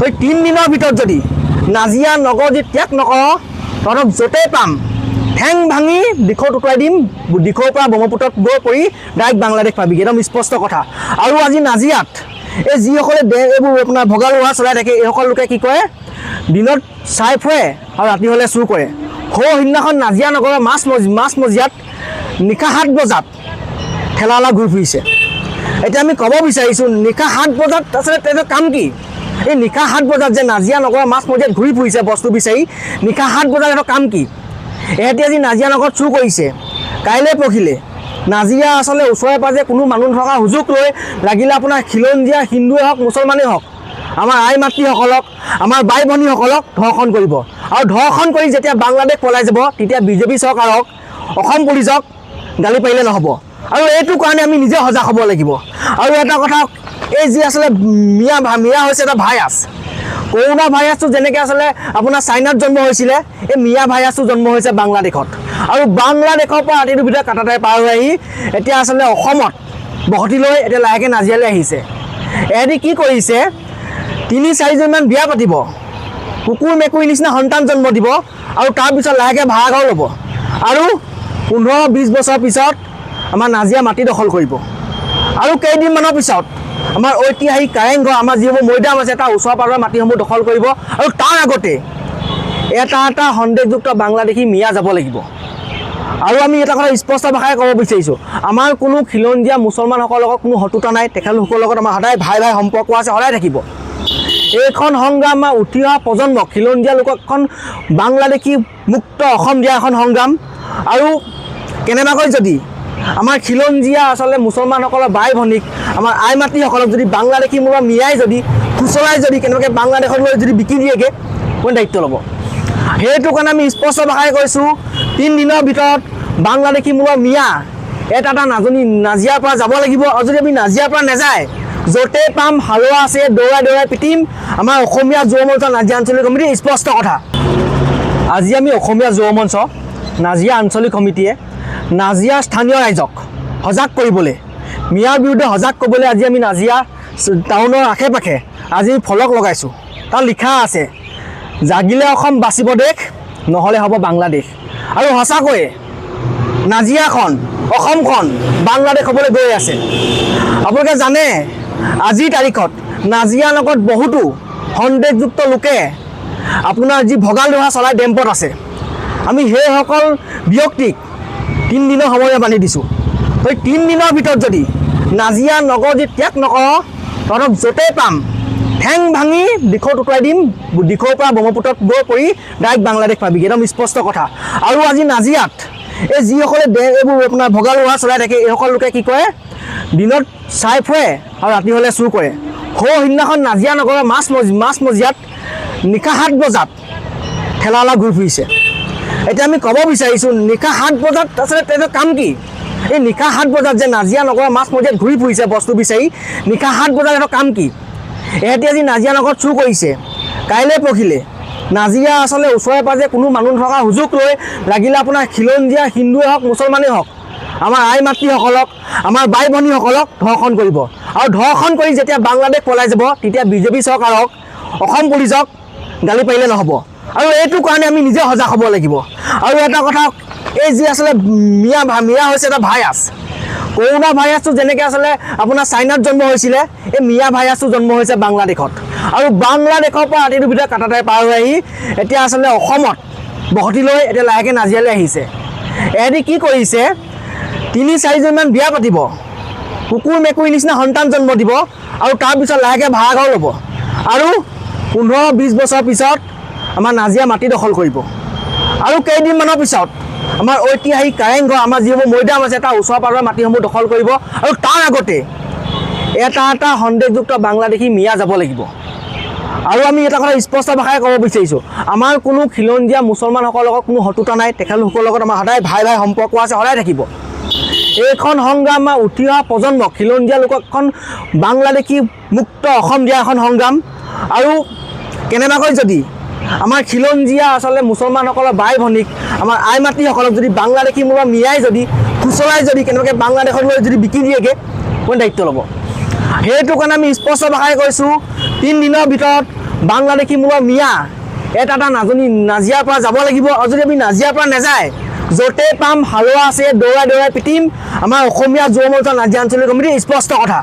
তই 3 দিনৰ ভিতৰত যদি নাজিয়া নগৰ যদি ত্যাগ নকৰ তহঁতক য'তেই পাম ঠেং ভাঙি দিশত উটুৱাই দিম দিশৰ পৰা ব্ৰহ্মপুত্ৰত গৈ পৰি ডাইৰেক্ট বাংলাদেশ পাবিগৈ একদম স্পষ্ট কথা আৰু আজি নাজিয়াত এই যিসকলে এইবোৰ আপোনাৰ ভগা লোহা চলাই থাকে এইসকল লোকে কি কৰে দিনত চাই ফুৰে আৰু ৰাতি হ'লে চুৰ কৰে সিদিনাখন নাজিয়া নগৰৰ মাছমজিয়াত নিশা 7 বজাত ঠেলালা ঘূৰি ফুৰিছে এতিয়া আমি ক'ব বিচাৰিছোঁ নিশা 7 বজাত আচলতে তেওঁৰ কাম কি এই নিশা 7 বজাত যে নাজিয়া নগৰৰ মাছমজিয়াত ঘূৰি ফুৰিছে বস্তু বিচাৰি নিশা 7 বজাত তেওঁৰ কাম কি এহেঁতি আজি নাজিয়া নগৰত চুৰ কৰিছে কাইলৈ পৰহিলে নাজিয়া আচলতে ওচৰে পাজৰে কোনো মানুহ থকা সুযোগ লৈ লাগিলে আপোনাৰ খিলঞ্জীয়া হিন্দুৱে হওক মুছলমানেই হওক আমাৰ আই মাতৃসকলক আমাৰ বাই ভনীসকলক ধৰ্ষণ কৰিব আৰু ধৰ্ষণ কৰি যেতিয়া বাংলাদেশ পলাই যাব তেতিয়া বিজেপি চৰকাৰক অসম পুলিচক গালি পাৰিলে নহ'ব আৰু এইটো কাৰণে আমি নিজে সজাগ হ'ব লাগিব আৰু এটা কথা এই যি আচলতে মিয়া হৈছে এটা ভাইৰাছ কৰোণা ভাইৰাছটো যেনেকৈ আচলতে আপোনাৰ চাইনাত জন্ম হৈছিলে এই মিয়া ভাইৰাছটো জন্ম হৈছে বাংলাদেশত আৰু বাংলাদেশৰ পৰা ৰাতিটোৰ ভিতৰত কাটাটাই পাৰ হৈ আহি এতিয়া আচলতে অসমত বসতি লৈ এতিয়া লাহেকৈ নাজিয়ালৈ আহিছে এহেঁতি কি কৰিছে 3-4জনমান বিয়া পাতিব কুকুৰ মেকুৰী নিচিনা সন্তান জন্ম দিব আৰু তাৰপিছত লাহেকৈ ভাড়া ঘৰ ল'ব আৰু 15-20 বছৰ পিছত আমাৰ নাজিয়া মাটি দখল কৰিব আৰু কেইদিনমানৰ পিছত আমাৰ ঐতিহাসিক কাৰেংঘৰ আমাৰ যিবোৰ মৈদাম আছে তাৰ ওচৰ পাজৰৰ মাটিসমূহ দখল কৰিব আৰু তাৰ আগতে এটা সন্দেহযুক্ত বাংলাদেশী মিয়া যাব লাগিব আৰু আমি এটা কথা স্পষ্ট ভাষাৰে ক'ব বিচাৰিছোঁ আমাৰ কোনো খিলঞ্জীয়া মুছলমানসকলৰ লগত কোনো শত্ৰুতা নাই তেখেতলোকৰ লগত আমাৰ সদায় ভাই সম্পৰ্ক আছে সদায় থাকিব এইখন সংগ্ৰাম আমাৰ উঠি অহা প্ৰজন্মক খিলঞ্জীয়া লোকক এখন বাংলাদেশী মুক্ত অসম দিয়া এখন সংগ্ৰাম আৰু কেনেবাকৈ যদি আমাৰ খিলঞ্জীয়া আচলতে মুছলমানসকলৰ বাই ভনীক আমাৰ আই মাতৃসকলক যদি বাংলাদেশী মূলৰ মিয়াই যদি খুচৰাই যদি কেনেবাকৈ বাংলাদেশত লৈ যদি বিকি দিয়েগৈ কোন দায়িত্ব ল'ব সেইটো কাৰণে আমি স্পষ্ট ভাষাৰে কৈছোঁ 3 দিনৰ ভিতৰত বাংলাদেশী মূলৰ মিয়া এটা নাজিয়াৰ পৰা যাব লাগিব আৰু যদি আমি নাজিয়াৰ পৰা নাযায় য'তেই পাম হালোৱা আছে দৌৰাই পিটিম আমাৰ অসমীয়া যুৱ মঞ্চ নাজিয়া আঞ্চলিক কমিটিৰ স্পষ্ট কথা আজি আমি অসমীয়া যুৱ মঞ্চ নাজিয়া আঞ্চলিক সমিতিয়ে নাজিয়া স্থানীয় ৰাইজক সজাগ কৰিবলৈ মিয়াৰ বিৰুদ্ধে সজাগ কৰিবলৈ আজি আমি নাজিয়া টাউনৰ আশে পাশে আজি ফলক লগাইছোঁ তাত লিখা আছে জাগিলে অসম বাচিব দেশ নহ'লে হ'ব বাংলাদেশ আৰু সঁচাকৈয়ে নাজিয়াখন অসমখন বাংলাদেশ হ'বলৈ গৈ আছে আপোনালোকে জানে আজিৰ তাৰিখত নাজিয়া নগৰত বহুতো সন্দেহযুক্ত লোকে আপোনাৰ যি ভগা লোহা চলাই ডেম্পত আছে আমি সেইসকল ব্যক্তিক 3 দিনৰ সময় বান্ধি দিছোঁ তই 3 দিনৰ ভিতৰত যদি নাজিয়া নগৰ যদি ত্যাগ নকৰ তহঁতক য'তেই পাম ঠেং ভাঙি দিশত উটুৱাই দিম দিশৰ পৰা ব্ৰহ্মপুত্ৰত গৈ পৰি ডাইৰেক্ট বাংলাদেশ পাবিগৈ একদম স্পষ্ট কথা আৰু আজি নাজিয়াত এই যিসকলে এইবোৰ আপোনাৰ ভগা লোহা চলাই থাকে এইসকল লোকে কি কৰে দিনত চাই ফুৰে আৰু ৰাতি হ'লে চুৰ কৰে সিদিনাখন নাজিয়া নগৰৰ মাছমজিয়াত নিশা 7 বজাত ঠেলালা ঘূৰি ফুৰিছে এতিয়া আমি ক'ব বিচাৰিছোঁ নিশা 7 বজাত আচলতে তেওঁৰ কাম কি এই নিশা 7 বজাত যে নাজিয়া নগৰৰ মাছমজিয়াত ঘূৰি ফুৰিছে বস্তু বিচাৰি নিশা 7 বজাত তেওঁৰ কাম কি এহেঁতি আজি নাজিয়া নগৰত চুৰ কৰিছে কাইলৈ পৰহিলে নাজিয়া আচলতে ওচৰে পাজৰে কোনো মানুহ থকা সুযোগ লৈ লাগিলে আপোনাৰ খিলঞ্জীয়া হিন্দুৱে হওক মুছলমানেই হওক আমাৰ আই মাতৃসকলক আমাৰ বাই ভনীসকলক ধৰ্ষণ কৰিব আৰু ধৰ্ষণ কৰি যেতিয়া বাংলাদেশ পলাই যাব তেতিয়া বিজেপি চৰকাৰক অসম পুলিচক গালি পাৰিলে নহ'ব আৰু এইটো কাৰণে আমি নিজে সজাগ হ'ব লাগিব আৰু এটা কথা এই যি আচলতে মিয়া হৈছে এটা ভাইৰাছ কৰোণা ভাইৰাছটো যেনেকৈ আচলতে আপোনাৰ চাইনাত জন্ম হৈছিলে এই মিয়া ভাইৰাছটো জন্ম হৈছে বাংলাদেশত আৰু বাংলাদেশৰ পৰা ৰাতিটোৰ ভিতৰত কাটাটাই পাৰ হৈ আহি এতিয়া আচলতে অসমত বসতি লৈ এতিয়া লাহেকৈ নাজিয়ালৈ আহিছে এহেঁতি কি কৰিছে 3-4জনমান বিয়া পাতিব কুকুৰ মেকুৰী নিচিনা সন্তান জন্ম দিব আৰু তাৰপিছত লাহেকৈ ভাড়া ঘৰ ল'ব আৰু 15-20 বছৰ পিছত আমাৰ নাজিয়া মাটি দখল কৰিব আৰু কেইদিনমানৰ পিছত আমাৰ ঐতিহাসিক কাৰেংঘৰ আমাৰ যিবোৰ মৈদাম আছে তাৰ ওচৰ পাজৰৰ মাটিসমূহ দখল কৰিব আৰু তাৰ আগতে এটা সন্দেহযুক্ত বাংলাদেশী মিয়া যাব লাগিব আৰু আমি এটা কথা স্পষ্ট ভাষাৰে ক'ব বিচাৰিছোঁ আমাৰ কোনো খিলঞ্জীয়া মুছলমানসকলৰ লগত কোনো শত্ৰুতা নাই তেখেতলোকৰ লগত আমাৰ সদায় ভাই সম্পৰ্ক আছে সদায় থাকিব এইখন সংগ্ৰাম আমাৰ উঠি অহা প্ৰজন্মক খিলঞ্জীয়া লোকক এখন বাংলাদেশী মুক্ত অসম দিয়া এখন সংগ্ৰাম আৰু কেনেবাকৈ যদি আমাৰ খিলঞ্জীয়া আচলতে মুছলমানসকলৰ বাই ভনীক আমাৰ আই মাতৃসকলক যদি বাংলাদেশী মূলৰ মিয়াই যদি খুচৰাই যদি কেনেবাকৈ বাংলাদেশত লৈ যদি বিকি দিয়েগৈ কোন দায়িত্ব ল'ব সেইটো কাৰণে আমি স্পষ্ট ভাষাৰে কৈছোঁ 3 দিনৰ ভিতৰত বাংলাদেশী মূলৰ মিয়া এটা নাজনী নাজিয়াৰ পৰা যাব লাগিব আৰু যদি আমি নাজিয়াৰ পৰা নাযায় য'তে পাম হালোৱা আছে দৌৰাই দৌৰাই পিটিম আমাৰ অসমীয়া যুৱ মৰ্চা নাজিয়া আঞ্চলিক কমিটি স্পষ্ট কথা